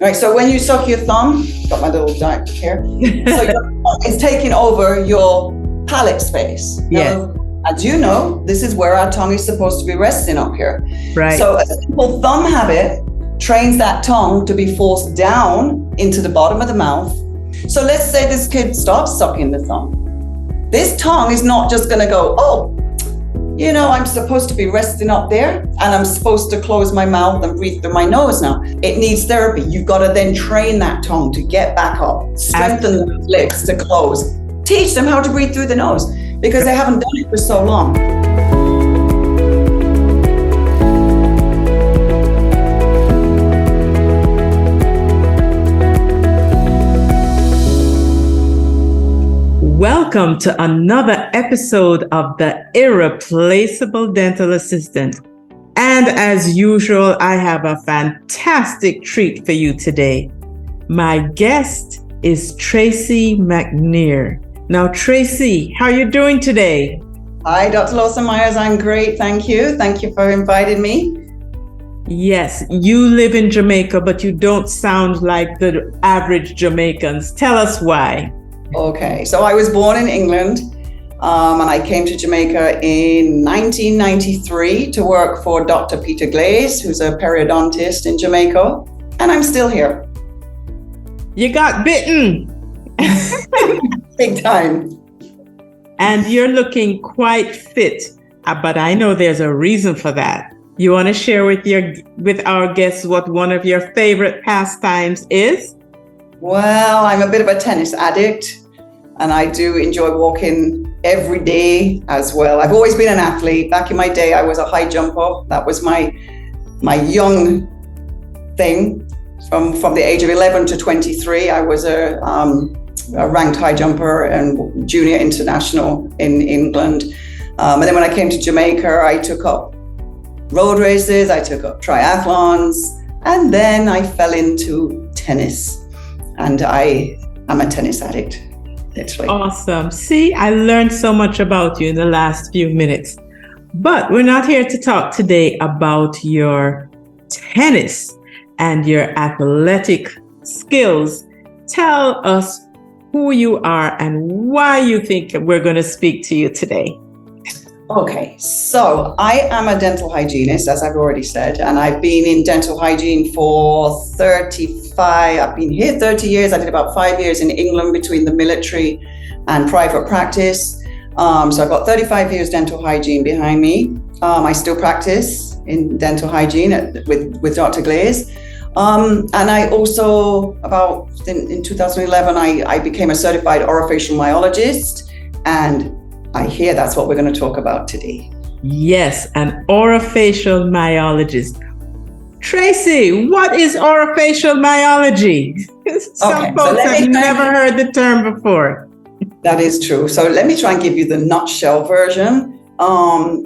Right, so when you suck your thumb, got my little diet here, so your thumb is taking over your palate space. Yes. Now, as you know, this is where our tongue is supposed to be resting up here. Right. So a simple thumb habit trains that tongue to be forced down into the bottom of the mouth. So let's say this kid starts sucking the thumb. This tongue is not just going to go, oh, you know, I'm supposed to be resting up there and I'm supposed to close my mouth and breathe through my nose now. It needs therapy. You've got to then train that tongue to get back up, strengthen the lips to close, teach them how to breathe through the nose because they haven't done it for so long. Welcome to another episode of The Irreplaceable Dental Assistant. And as usual, I have a fantastic treat for you today. My guest is Tracey McNair. Now, Tracey, how are you doing today? Hi, Dr. Lawson-Myers. I'm great. Thank you. Thank you for inviting me. Yes, you live in Jamaica, but you don't sound like the average Jamaicans. Tell us why. Okay, so I was born in England and I came to Jamaica in 1993 to work for Dr. Peter Glaze, who's a periodontist in Jamaica, and I'm still here. You got bitten. Big time. And you're looking quite fit, but I know there's a reason for that. You want to share with our guests what one of your favorite pastimes is? Well, I'm a bit of a tennis addict. And I do enjoy walking every day as well. I've always been an athlete. Back in my day, I was a high jumper. That was my young thing. From the age of 11 to 23, I was a ranked high jumper and junior international in England. And then when I came to Jamaica, I took up road races, I took up triathlons, and then I fell into tennis. And I am a tennis addict. Literally. Awesome. See, I learned so much about you in the last few minutes. But we're not here to talk today about your tennis and your athletic skills. Tell us who you are and why you think we're going to speak to you today. Okay, so I am a dental hygienist, as I've already said, and I've been in dental hygiene for 35. I've been here 30 years. I did about 5 years in England between the military and private practice. So I've got 35 years dental hygiene behind me. I still practice in dental hygiene with Dr. Glaze. And I also, in 2011, I became a certified Orofacial Myologist, and I hear that's what we're going to talk about today. Yes, an orofacial myologist. Tracey, what is orofacial myology? Some folks have never heard the term before. That is true. So let me try and give you the nutshell version.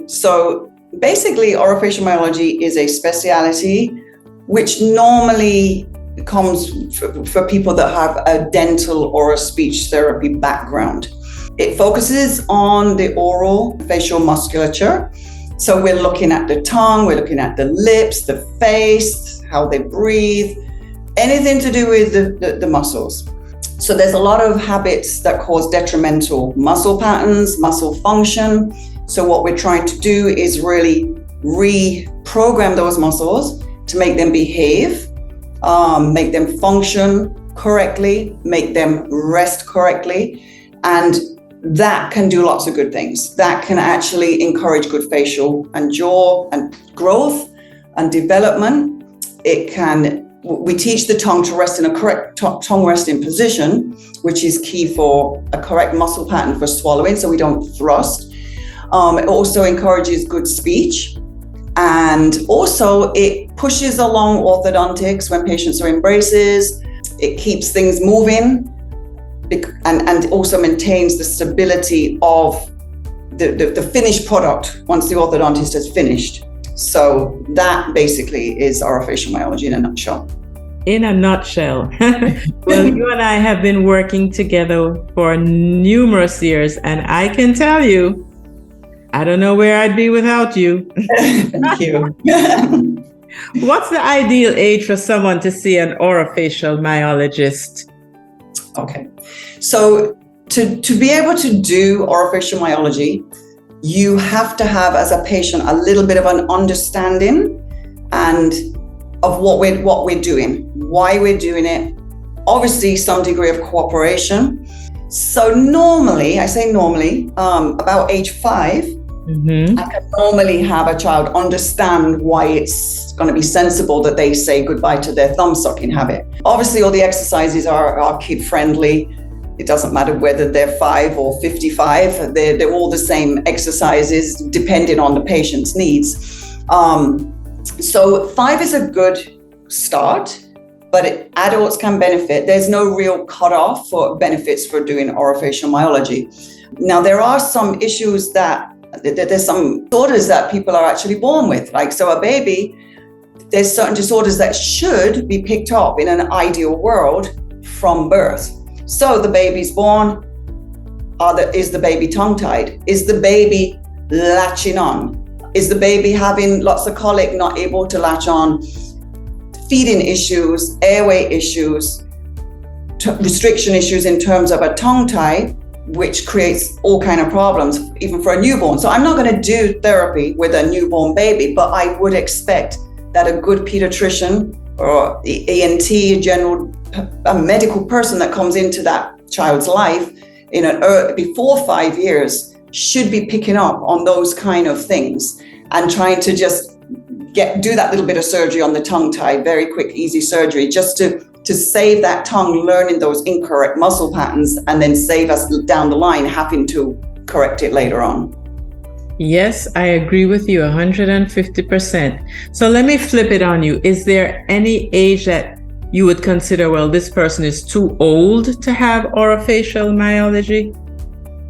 So basically, orofacial myology is a specialty which normally comes for people that have a dental or a speech therapy background. It focuses on the oral facial musculature. So we're looking at the tongue, we're looking at the lips, the face, how they breathe, anything to do with the muscles. So there's a lot of habits that cause detrimental muscle patterns, muscle function. So what we're trying to do is really reprogram those muscles to make them behave, make them function correctly, make them rest correctly. And that can do lots of good things. That can actually encourage good facial and jaw and growth and development. We teach the tongue to rest in a correct tongue resting position, which is key for a correct muscle pattern for swallowing so we don't thrust. It also encourages good speech. And also it pushes along orthodontics when patients are in braces. It keeps things moving. And also maintains the stability of the finished product once the orthodontist has finished. So that basically is orofacial myology in a nutshell. In a nutshell. Well, you and I have been working together for numerous years, and I can tell you, I don't know where I'd be without you. Thank you. What's the ideal age for someone to see an orofacial myologist? Okay. So to be able to do orofacial myology, you have to have, as a patient, a little bit of an understanding and of what we're doing, why we're doing it. Obviously, some degree of cooperation. So normally, about age 5, I can normally have a child understand why it's going to be sensible that they say goodbye to their thumb sucking habit. Obviously, all the exercises are kid friendly. It doesn't matter whether they're 5 or 55. They're all the same exercises depending on the patient's needs. So 5 is a good start, but adults can benefit. There's no real cutoff for benefits for doing orofacial myology. Now, there are some issues there's some disorders that people are actually born with. Like, so a baby, there's certain disorders that should be picked up in an ideal world from birth. So the baby's born, is the baby tongue-tied? Is the baby latching on? Is the baby having lots of colic, not able to latch on? Feeding issues, airway issues, restriction issues in terms of a tongue tie, which creates all kind of problems, even for a newborn. So I'm not going to do therapy with a newborn baby, but I would expect that a good pediatrician or ENT, a medical person that comes into that child's life before 5 years should be picking up on those kind of things and trying to just do that little bit of surgery on the tongue tie, very quick, easy surgery, just to save that tongue learning those incorrect muscle patterns and then save us down the line having to correct it later on. Yes, I agree with you 150%. So let me flip it on you. Is there any age that you would consider, well, this person is too old to have orofacial myology?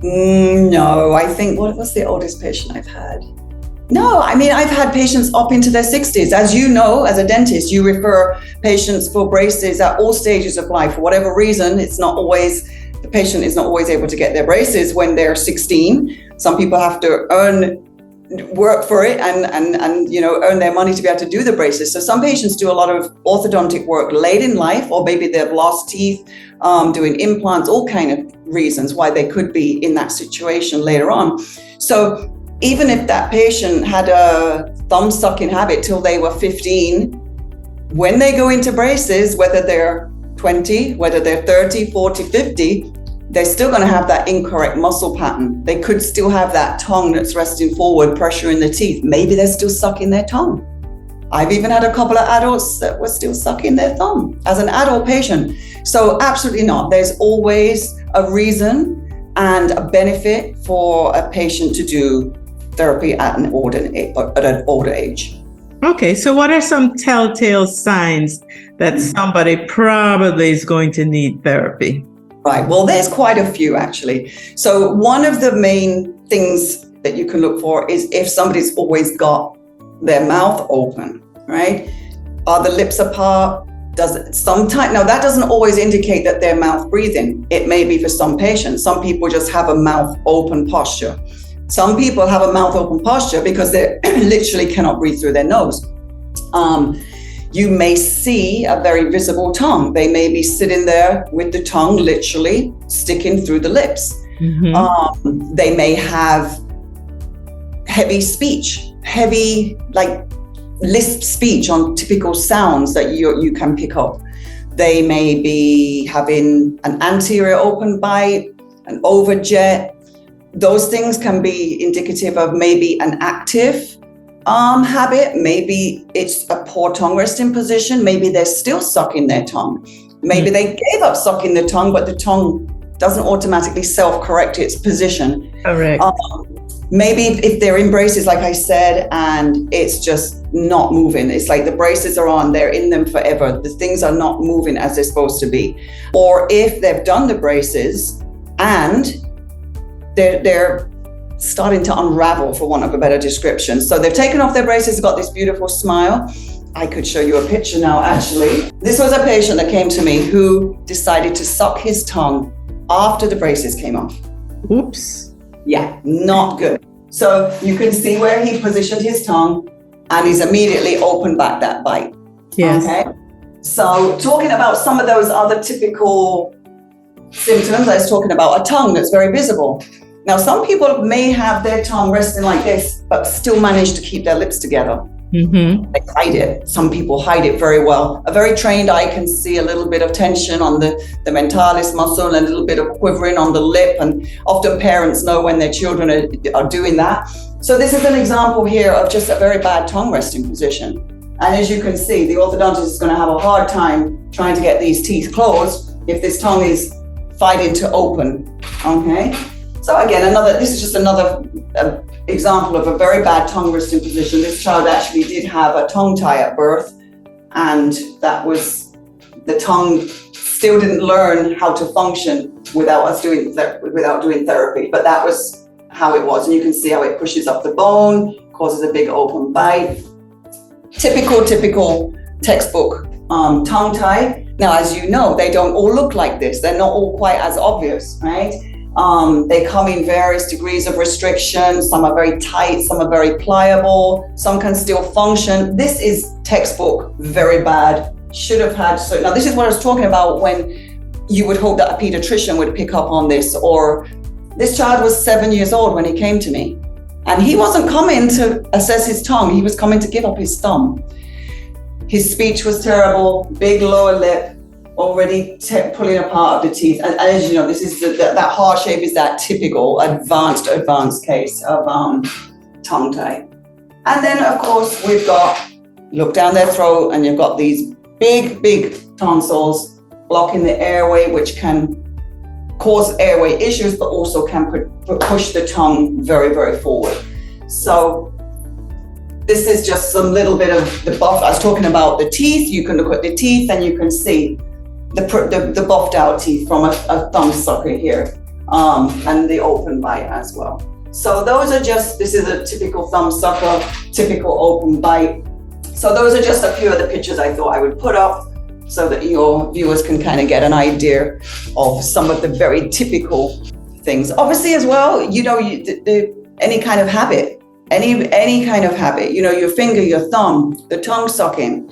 No, I think, what was the oldest patient I've had? No, I mean, I've had patients up into their 60s. As you know, as a dentist, you refer patients for braces at all stages of life. For whatever reason, the patient is not always able to get their braces when they're 16. Some people have to work for it and earn their money to be able to do the braces. So some patients do a lot of orthodontic work late in life, or maybe they've lost teeth, doing implants, all kind of reasons why they could be in that situation later on. So even if that patient had a thumb sucking habit till they were 15, when they go into braces, whether they're 20, whether they're 30, 40, 50, they're still going to have that incorrect muscle pattern. They could still have that tongue that's resting forward, pressuring the teeth. Maybe they're still sucking their tongue. I've even had a couple of adults that were still sucking their thumb as an adult patient. So absolutely not. There's always a reason and a benefit for a patient to do therapy at an older age. Okay, so what are some telltale signs that somebody probably is going to need therapy? Right, well, there's quite a few actually. So one of the main things that you can look for is if somebody's always got their mouth open, right? Are the lips apart? Now that doesn't always indicate that they're mouth breathing. It may be for some patients. Some people just have a mouth open posture. Some people have a mouth open posture because they literally cannot breathe through their nose. You may see a very visible tongue. They may be sitting there with the tongue literally sticking through the lips. Mm-hmm. They may have heavy speech, like lisp speech on typical sounds that you can pick up. They may be having an anterior open bite, an overjet. Those things can be indicative of maybe an active habit. Maybe it's a poor tongue resting position. Maybe they're still sucking their tongue. Maybe they gave up sucking the tongue, but the tongue doesn't automatically self-correct its position. Correct. Maybe if they're in braces, like I said, and it's just not moving. It's like the braces are on, they're in them forever. The things are not moving as they're supposed to be. Or if they've done the braces and they're starting to unravel, for want of a better description. So they've taken off their braces, got this beautiful smile. I could show you a picture now, actually. This was a patient that came to me who decided to suck his tongue after the braces came off. Oops. Yeah, not good. So you can see where he positioned his tongue. and he's immediately opened back that bite. Yes. Okay. So talking about some of those other typical symptoms, I was talking about a tongue that's very visible. Now, some people may have their tongue resting like this, but still manage to keep their lips together. Mm-hmm. They hide it. Some people hide it very well. A very trained eye can see a little bit of tension on the mentalis muscle and a little bit of quivering on the lip. And often parents know when their children are doing that. So this is an example here of just a very bad tongue resting position. And as you can see, the orthodontist is going to have a hard time trying to get these teeth closed if this tongue is fighting to open. Okay. So again, this is just another example of a very bad tongue resting position. This child actually did have a tongue tie at birth, and that was, the tongue still didn't learn how to function without doing therapy, but that was how it was. And you can see how it pushes up the bone, causes a big open bite. Typical textbook tongue tie. Now, as you know, they don't all look like this. They're not all quite as obvious, right? They come in various degrees of restriction. Some are very tight, some are very pliable, some can still function. This is textbook, very bad. Should have had, so now this is what I was talking about when you would hope that a pediatrician would pick up on this. Or this child was 7 years old when he came to me, and he wasn't coming to assess his tongue, he was coming to give up his thumb. His speech was terrible, big lower lip, already pulling apart of the teeth. And as you know, this is that heart shape is that typical advanced case of tongue tie. And then of course we've got, look down their throat and you've got these big tonsils blocking the airway, which can cause airway issues, but also can push the tongue very, very forward. So this is just some little bit of the buff. I was talking about the teeth. You can look at the teeth and you can see the buffed out teeth from a thumb sucker here, and the open bite as well. So those are just, this is a typical thumb sucker, typical open bite. So those are just a few of the pictures I thought I would put up so that your viewers can kind of get an idea of some of the very typical things. Obviously as well, you know, any kind of habit, any kind of habit, you know, your finger, your thumb, the tongue sucking,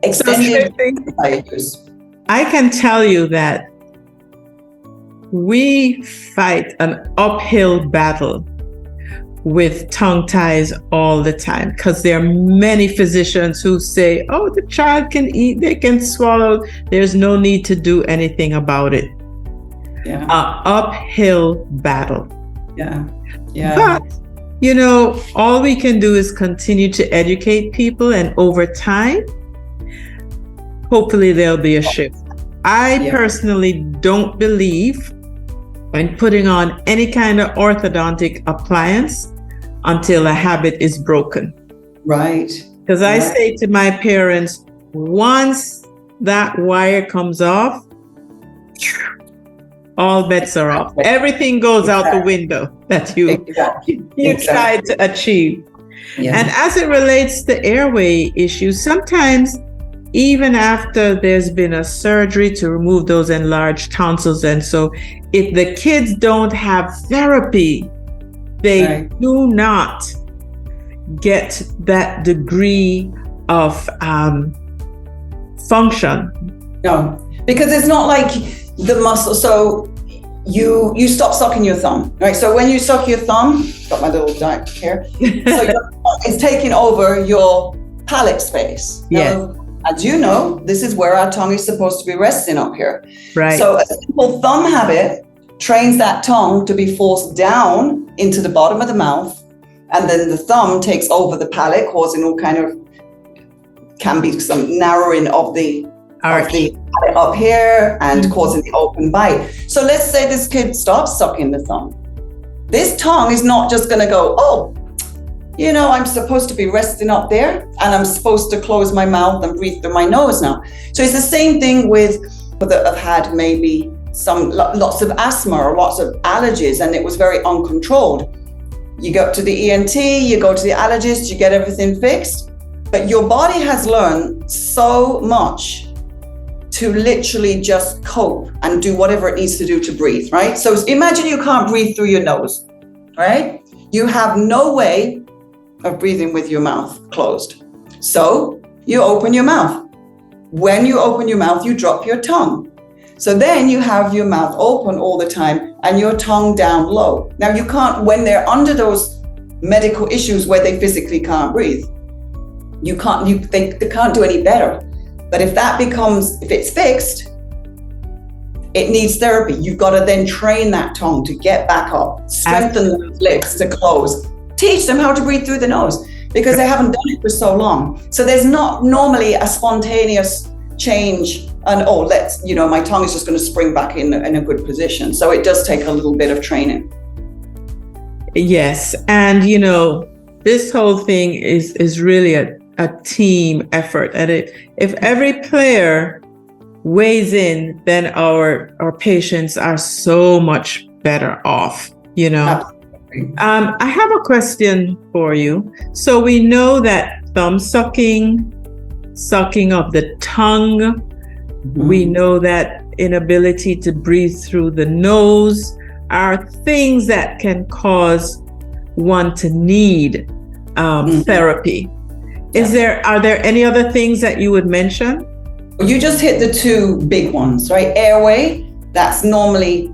extended use. I can tell you that we fight an uphill battle with tongue ties all the time, because there are many physicians who say, oh, the child can eat, they can swallow, there's no need to do anything about it. Yeah. An uphill battle. Yeah. But, you know, all we can do is continue to educate people, and over time, hopefully there'll be a shift. I personally don't believe in putting on any kind of orthodontic appliance until a habit is broken. Right. Because I say to my parents, once that wire comes off, all bets are off. Everything goes out the window that you tried to achieve. Yeah. And as it relates to airway issues, sometimes even after there's been a surgery to remove those enlarged tonsils, and so if the kids don't have therapy, they do not get that degree of function. No, because it's not like the muscle. So you stop sucking your thumb, right? So when you suck your thumb, got my little dart here. So it's taking over your palate space. Yes. Now, as you know, this is where our tongue is supposed to be resting up here. Right. So a simple thumb habit trains that tongue to be forced down into the bottom of the mouth, and then the thumb takes over the palate, causing all kind of, can be some narrowing of the palate up here and causing the open bite. So let's say this kid stops sucking the thumb. This tongue is not just going to go, oh, you know, I'm supposed to be resting up there and I'm supposed to close my mouth and breathe through my nose now. So it's the same thing with that have had maybe lots of asthma or lots of allergies, and it was very uncontrolled. You go to the ENT, you go to the allergist, you get everything fixed, but your body has learned so much to literally just cope and do whatever it needs to do to breathe, right? So imagine you can't breathe through your nose, right? You have no way of breathing with your mouth closed. So you open your mouth. When you open your mouth, you drop your tongue. So then you have your mouth open all the time and your tongue down low. Now you can't, when they're under those medical issues where they physically can't breathe, they can't do any better. But if it's fixed, it needs therapy. You've got to then train that tongue to get back up, strengthen the lips to close, teach them how to breathe through the nose because they haven't done it for so long. So there's not normally a spontaneous change and, my tongue is just going to spring back in a good position. So it does take a little bit of training. Yes. And, this whole thing is really a team effort. And if every player weighs in, then our patients are so much better off, Absolutely. I have a question for you. So we know that thumb sucking of the tongue, we know that inability to breathe through the nose are things that can cause one to need therapy. Are there any other things that you would mention? You just hit the two big ones, right? Airway, that's normally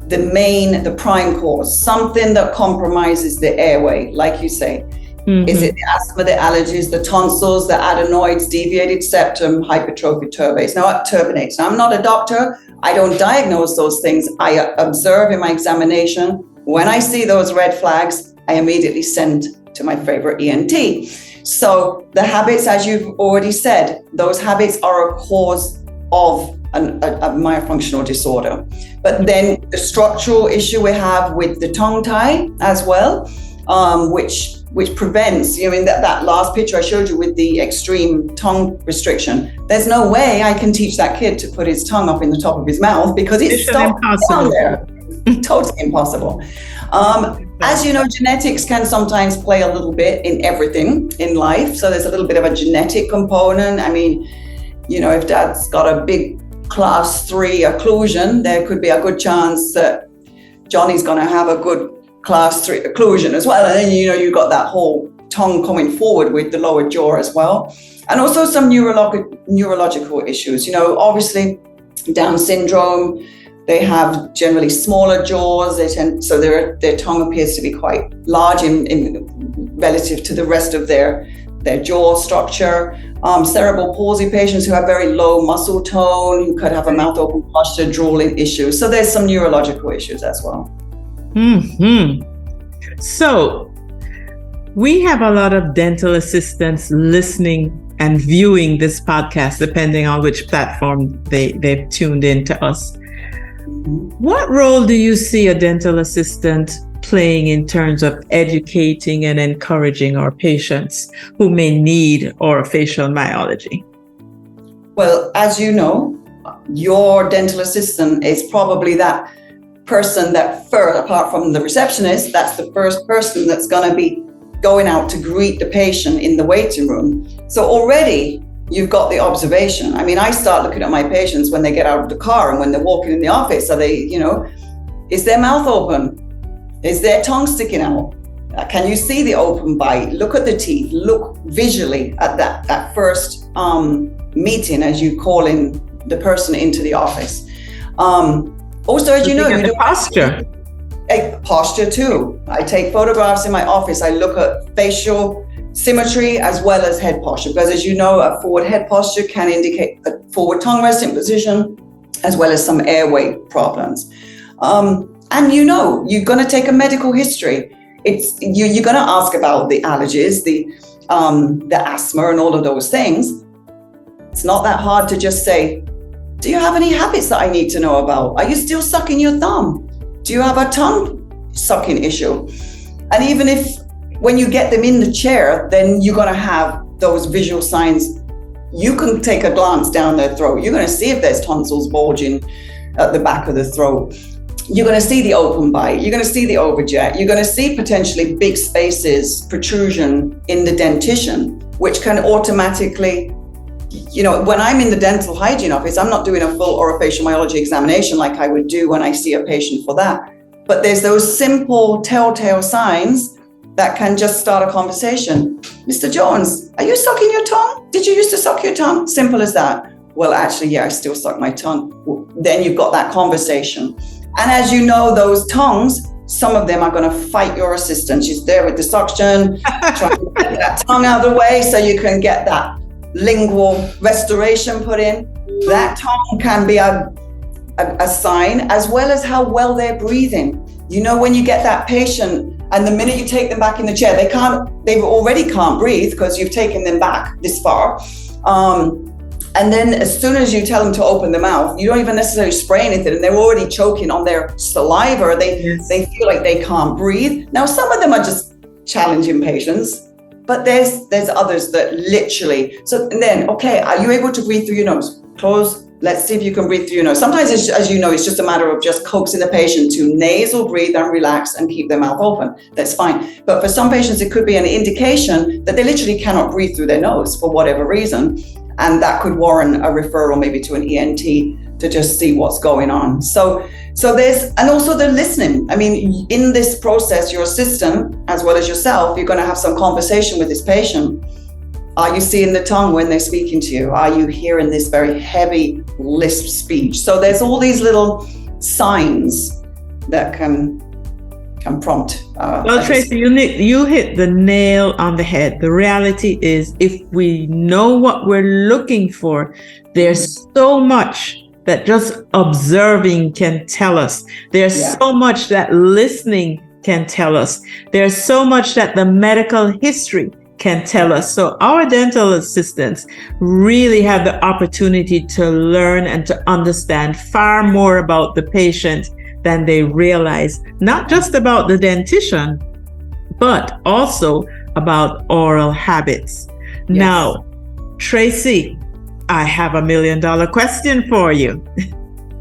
the prime cause, something that compromises the airway, like you say. Is it the asthma, the allergies, the tonsils, the adenoids, deviated septum, hypertrophic turbinates? Now, I'm not a doctor. I don't diagnose those things. I observe in my examination. When I see those red flags, I immediately send to my favorite ENT. So the habits, as you've already said, those habits are a cause of a myofunctional disorder. But then the structural issue we have with the tongue tie as well, which prevents, that last picture I showed you with the extreme tongue restriction, there's no way I can teach that kid to put his tongue up in the top of his mouth because it's stuck down there. Totally impossible. As you know, genetics can sometimes play a little bit in everything in life. So there's a little bit of a genetic component. I mean, if dad's got a big class 3 occlusion, there could be a good chance that Johnny's going to have a good class 3 occlusion as well. And then, you've got that whole tongue coming forward with the lower jaw as well. And also some neurological issues. Obviously Down syndrome, they have generally smaller jaws. So their tongue appears to be quite large in relative to the rest of their jaw structure. Cerebral palsy patients who have very low muscle tone, who could have a mouth open posture, drooling issues. So there's some neurological issues as well. So we have a lot of dental assistants listening and viewing this podcast, depending on which platform they've tuned in to us. What role do you see a dental assistant playing in terms of educating and encouraging our patients who may need orofacial myology? Well, as you know, your dental assistant is probably that person that apart from the receptionist, that's the first person that's going to be going out to greet the patient in the waiting room. So already you've got the observation. I mean, I start looking at my patients when they get out of the car and when they're walking in the office. Are they, is their mouth open? Is their tongue sticking out? Can you see the open bite? Look at the teeth. Look visually at that first meeting as you call in the person into the office. Also, as you know, the posture. Posture too. I take photographs in my office. I look at facial symmetry as well as head posture, because as you know, a forward head posture can indicate a forward tongue resting position as well as some airway problems. And you're going to take a medical history. You're going to ask about the allergies, the asthma and all of those things. It's not that hard to just say, do you have any habits that I need to know about? Are you still sucking your thumb? Do you have a tongue sucking issue? And even if when you get them in the chair, then you're going to have those visual signs. You can take a glance down their throat. You're going to see if there's tonsils bulging at the back of the throat. You're going to see the open bite. You're going to see the overjet. You're going to see potentially big spaces, protrusion in the dentition, which can automatically, when I'm in the dental hygiene office, I'm not doing a full orofacial myology examination like I would do when I see a patient for that. But there's those simple telltale signs that can just start a conversation. Mr. Jones, are you sucking your tongue? Did you used to suck your tongue? Simple as that. Well, actually, yeah, I still suck my tongue. Well, then you've got that conversation. And as you know, those tongues, some of them are going to fight your assistant. She's there with the suction, trying to get that tongue out of the way so you can get that lingual restoration put in. That tongue can be a sign, as well as how well they're breathing. You know, when you get that patient and the minute you take them back in the chair, they already can't breathe because you've taken them back this far. And then as soon as you tell them to open the mouth, you don't even necessarily spray anything and they're already choking on their saliva. They feel like they can't breathe. Now, some of them are just challenging patients, but there's others that literally, so then, okay, are you able to breathe through your nose? Close. Let's see if you can breathe through your nose. Sometimes, as you know, it's just a matter of just coaxing the patient to nasal breathe and relax and keep their mouth open. That's fine. But for some patients, it could be an indication that they literally cannot breathe through their nose for whatever reason. And that could warrant a referral maybe to an ENT to just see what's going on. So there's, and also the listening. I mean, in this process, your assistant, as well as yourself, you're going to have some conversation with this patient. Are you seeing the tongue when they're speaking to you? Are you hearing this very heavy lisp speech? So there's all these little signs that can prompt. Well, Tracey, you hit the nail on the head. The reality is, if we know what we're looking for, there's so much that just observing can tell us. There's so much that listening can tell us. There's so much that the medical history can tell us. So our dental assistants really have the opportunity to learn and to understand far more about the patient than they realize, not just about the dentition, but also about oral habits. Yes. Now, Tracey, I have $1 million question for you.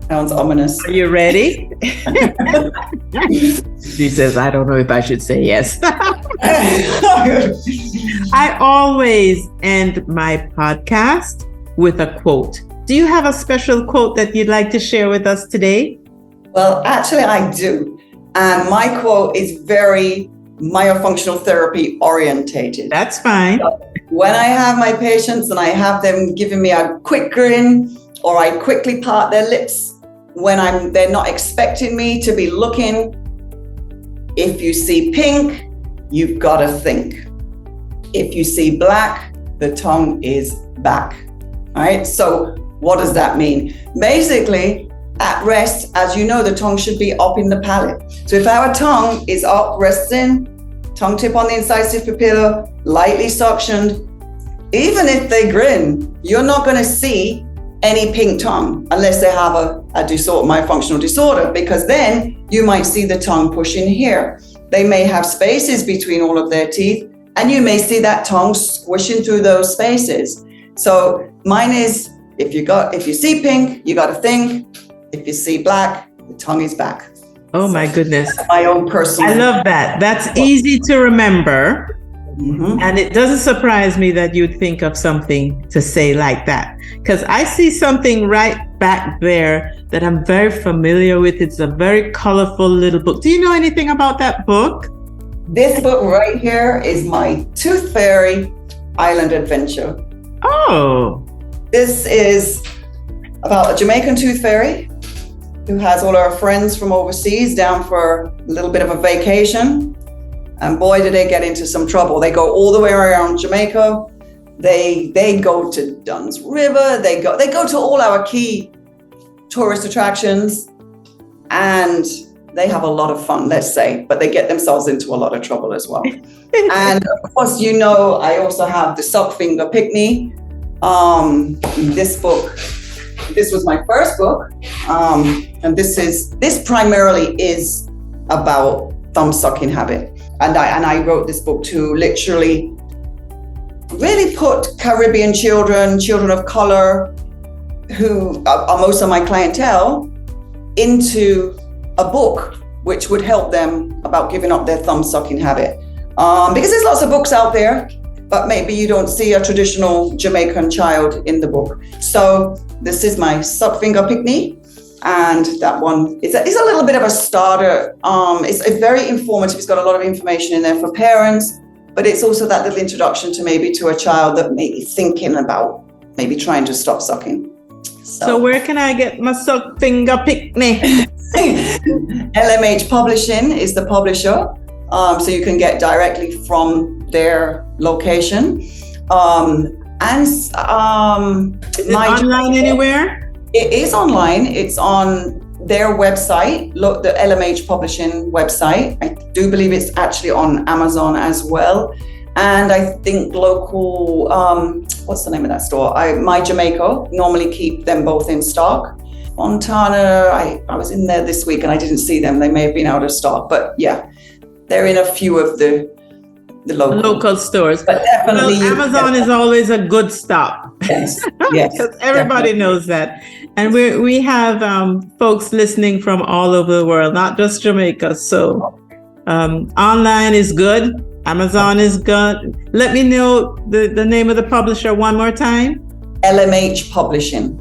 Sounds ominous. Are you ready? She says, I don't know if I should say yes. I always end my podcast with a quote. Do you have a special quote that you'd like to share with us today? Well, actually, I do. And my quote is very myofunctional therapy orientated. That's fine. So when I have my patients and I have them giving me a quick grin, or I quickly part their lips when they're not expecting me to be looking. If you see pink, you've got to think. If you see black, the tongue is back. All right. So what does that mean? Basically, at rest, as you know, the tongue should be up in the palate. So if our tongue is up, resting, tongue tip on the incisive papilla, lightly suctioned, even if they grin, you're not going to see any pink tongue unless they have a myofunctional disorder, because then you might see the tongue pushing here. They may have spaces between all of their teeth, and you may see that tongue squishing through those spaces. So mine is, if you see pink, you got to think. If you see black, the tongue is back. Oh my goodness. That's my own personal. I love that. That's easy to remember. Mm-hmm. And it doesn't surprise me that you'd think of something to say like that, because I see something right back there that I'm very familiar with. It's a very colorful little book. Do you know anything about that book? This book right here is my Tooth Fairy Island Adventure. Oh. This is about a Jamaican tooth fairy who has all our friends from overseas down for a little bit of a vacation. And boy, did they get into some trouble. They go all the way around Jamaica. They go to Dunn's River. They go to all our key tourist attractions, and they have a lot of fun, let's say, but they get themselves into a lot of trouble as well. And of course, you know, I also have the Suck Finger Pick-Me. This book, this was my first book. And this primarily is about thumb sucking habit. And I wrote this book to literally really put Caribbean children of color, who are most of my clientele, into a book which would help them about giving up their thumb sucking habit. Because there's lots of books out there, but maybe you don't see a traditional Jamaican child in the book. So this is my Suck Finger Pick-Me. And that one is a little bit of a starter. It's very informative. It's got a lot of information in there for parents, but it's also that little introduction to maybe to a child that may be thinking about maybe trying to stop sucking. So where can I get my suck finger picnic? LMH Publishing is the publisher. So you can get directly from their location. Is it online anywhere? It is online. It's on their website, the LMH Publishing website. I do believe it's actually on Amazon as well. And I think local, what's the name of that store? My Jamaica normally keep them both in stock. Fontana, I was in there this week and I didn't see them. They may have been out of stock, but yeah, they're in a few of the local stores. But definitely, Amazon is always a good stop. Yes, yes, because everybody knows that. And we have folks listening from all over the world, not just Jamaica. So online is good. Amazon is good. Let me know the name of the publisher one more time. LMH Publishing.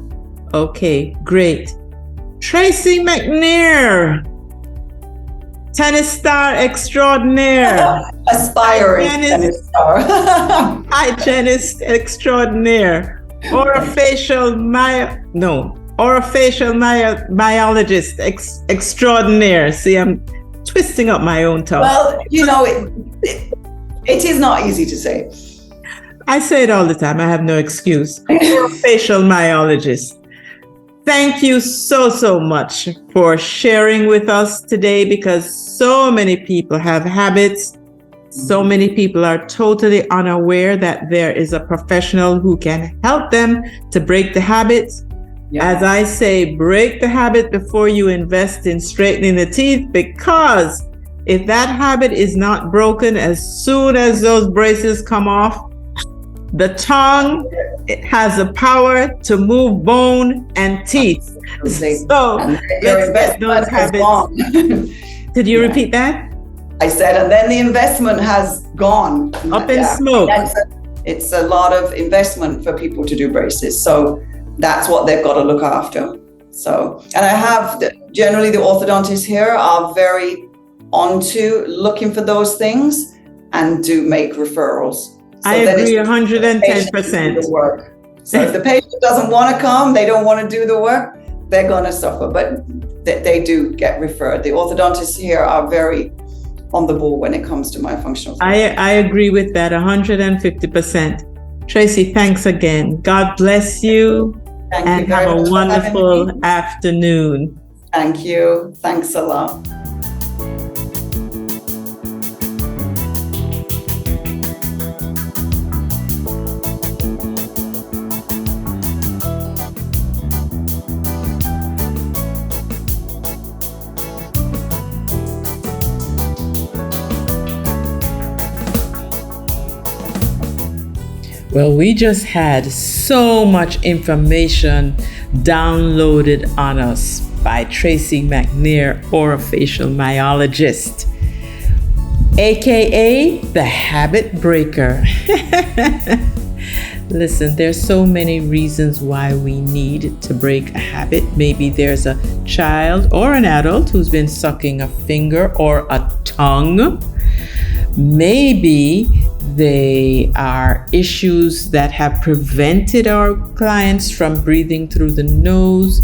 Okay, great. Tracey McNair, tennis star extraordinaire. Aspiring tennis star. Hygienist extraordinaire. Orofacial myologist extraordinaire. See, I'm twisting up my own tongue. Well, it is not easy to say. I say it all the time. I have no excuse. Orofacial myologist. Thank you so much for sharing with us today, because so many people have habits. So many people are totally unaware that there is a professional who can help them to break the habits. Yeah. As I say, break the habit before you invest in straightening the teeth, because if that habit is not broken, as soon as those braces come off, the tongue, it has the power to move bone and teeth. So let's get those habits. Did you repeat that? I said, and then the investment has gone. Up in smoke. It's a lot of investment for people to do braces. So that's what they've got to look after. So, and I have, generally the orthodontists here are very onto looking for those things and do make referrals. So I agree 110%. So if the patient doesn't want to come, they don't want to do the work, they're going to suffer. But they do get referred. The orthodontists here are very on the ball when it comes to myofunctional therapy. I agree with that 150%. Tracey, thanks again. God bless you. Thank you have a wonderful afternoon. Thank you. Thanks a lot. Well, we just had so much information downloaded on us by Tracey McNair, Orofacial Myologist, aka the Habit Breaker. Listen, there's so many reasons why we need to break a habit. Maybe there's a child or an adult who's been sucking a finger or a tongue. Maybe they are issues that have prevented our clients from breathing through the nose,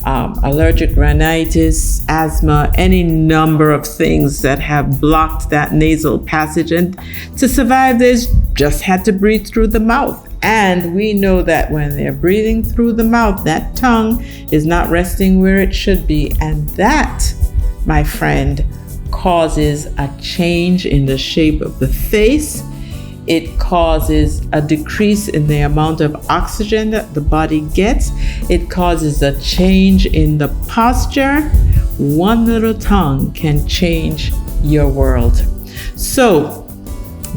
allergic rhinitis, asthma, any number of things that have blocked that nasal passage. And to survive this, just had to breathe through the mouth. And we know that when they're breathing through the mouth, that tongue is not resting where it should be. And that, my friend, causes a change in the shape of the face. It causes a decrease in the amount of oxygen that the body gets. It causes a change in the posture. One little tongue can change your world. So,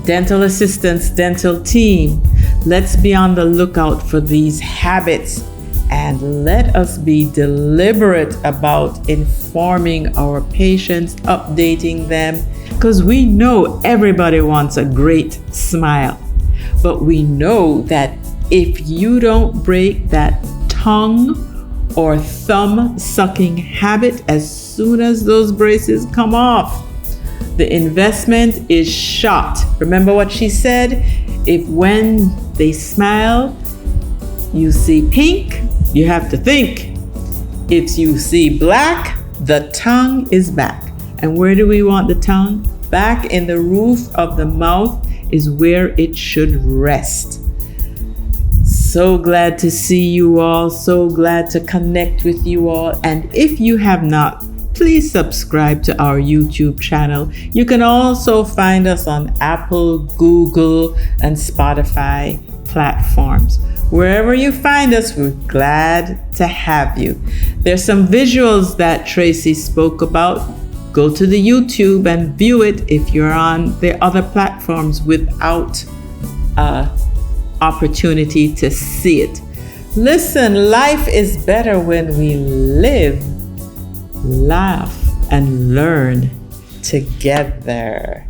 dental assistants, dental team, let's be on the lookout for these habits, and let us be deliberate about informing our patients, updating them, because we know everybody wants a great smile. But we know that if you don't break that tongue or thumb sucking habit as soon as those braces come off. The investment is shot. Remember what she said? If when they smile, you see pink, you have to think. If you see black, the tongue is back. And where do we want the tongue? Back in the roof of the mouth is where it should rest. So glad to see you all. So glad to connect with you all. And if you have not, please subscribe to our YouTube channel. You can also find us on Apple, Google, and Spotify platforms. Wherever you find us, we're glad to have you. There's some visuals that Tracey spoke about. Go to the YouTube and view it if you're on the other platforms without opportunity to see it. Listen, life is better when we live, laugh, and learn together.